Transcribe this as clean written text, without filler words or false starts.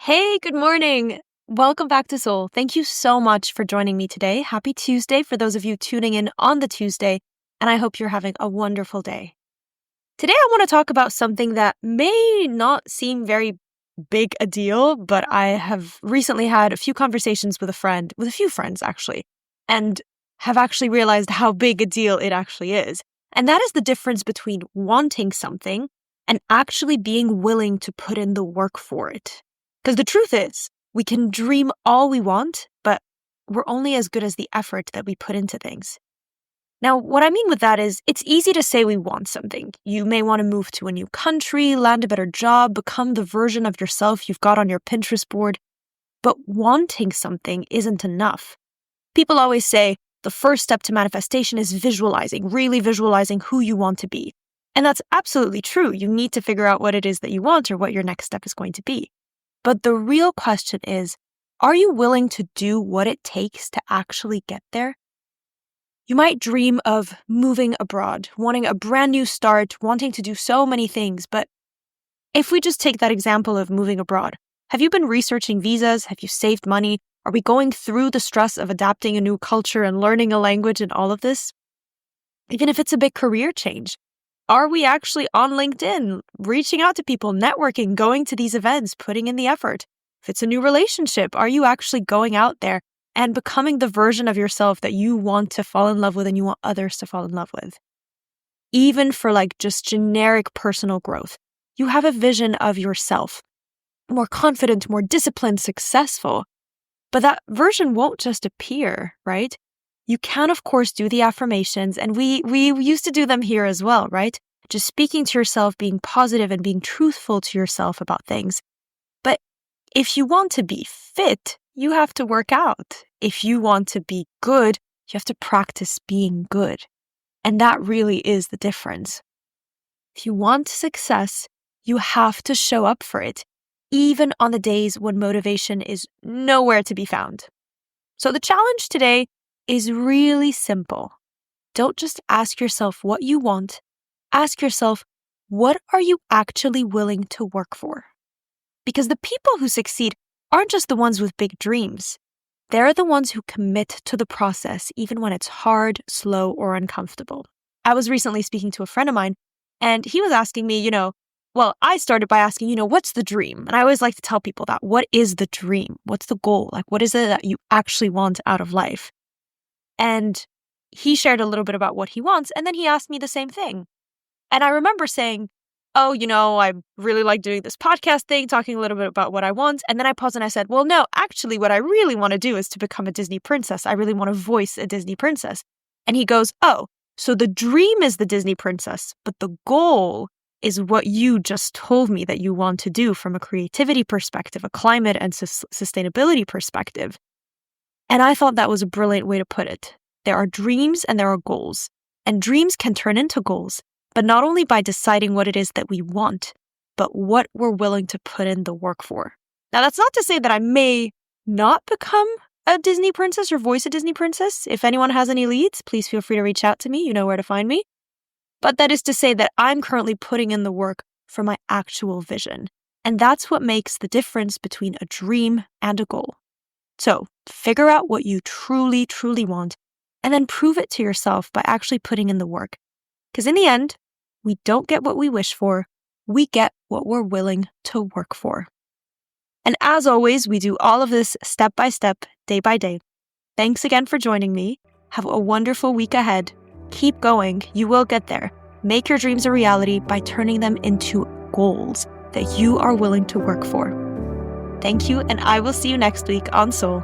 Hey, good morning. Welcome back to Soul. Thank you so much for joining me today. Happy Tuesday for those of you tuning in on the Tuesday, and I hope you're having a wonderful day. Today, I want to talk about something that may not seem very big a deal, but I have recently had a few conversations with a few friends actually, and have actually realized how big a deal it actually is. And that is the difference between wanting something and actually being willing to put in the work for it. Because the truth is, we can dream all we want, but we're only as good as the effort that we put into things. Now, what I mean with that is, it's easy to say we want something. You may want to move to a new country, land a better job, become the version of yourself you've got on your Pinterest board. But wanting something isn't enough. People always say the first step to manifestation is visualizing, really visualizing who you want to be. And that's absolutely true. You need to figure out what it is that you want or what your next step is going to be. But the real question is, are you willing to do what it takes to actually get there? You might dream of moving abroad, wanting a brand new start, wanting to do so many things. But if we just take that example of moving abroad, have you been researching visas? Have you saved money? Are we going through the stress of adapting a new culture and learning a language and all of this? Even if it's a big career change, are we actually on LinkedIn, reaching out to people, networking, going to these events, putting in the effort? If it's a new relationship, are you actually going out there and becoming the version of yourself that you want to fall in love with and you want others to fall in love with? Even for just generic personal growth, you have a vision of yourself, more confident, more disciplined, successful. But that version won't just appear, right? You can, of course, do the affirmations, and we used to do them here as well, right? Just speaking to yourself, being positive and being truthful to yourself about things. But if you want to be fit, you have to work out. If you want to be good, you have to practice being good. And that really is the difference. If you want success, you have to show up for it, even on the days when motivation is nowhere to be found. So the challenge today is really simple. Don't just ask yourself what you want. Ask yourself, what are you actually willing to work for? Because the people who succeed aren't just the ones with big dreams. They're the ones who commit to the process, even when it's hard, slow, or uncomfortable. I was recently speaking to a friend of mine, and he was asking me, I started by asking, what's the dream? And I always like to tell people that. What is the dream? What's the goal? What is it that you actually want out of life? And he shared a little bit about what he wants, and then he asked me the same thing. And I remember saying, I really like doing this podcast thing, talking a little bit about what I want. And then I paused and I said, well, no, actually, what I really want to do is to become a Disney princess. I really want to voice a Disney princess. And he goes, oh, so the dream is the Disney princess, but the goal is what you just told me that you want to do from a creativity perspective, a climate and sustainability perspective. And I thought that was a brilliant way to put it. There are dreams and there are goals. And dreams can turn into goals, but not only by deciding what it is that we want, but what we're willing to put in the work for. Now, that's not to say that I may not become a Disney princess or voice a Disney princess. If anyone has any leads, please feel free to reach out to me. You know where to find me. But that is to say that I'm currently putting in the work for my actual vision. And that's what makes the difference between a dream and a goal. So figure out what you truly, truly want, and then prove it to yourself by actually putting in the work. Because in the end, we don't get what we wish for, we get what we're willing to work for. And as always, we do all of this step by step, day by day. Thanks again for joining me. Have a wonderful week ahead. Keep going. You will get there. Make your dreams a reality by turning them into goals that you are willing to work for. Thank you, and I will see you next week on Soul.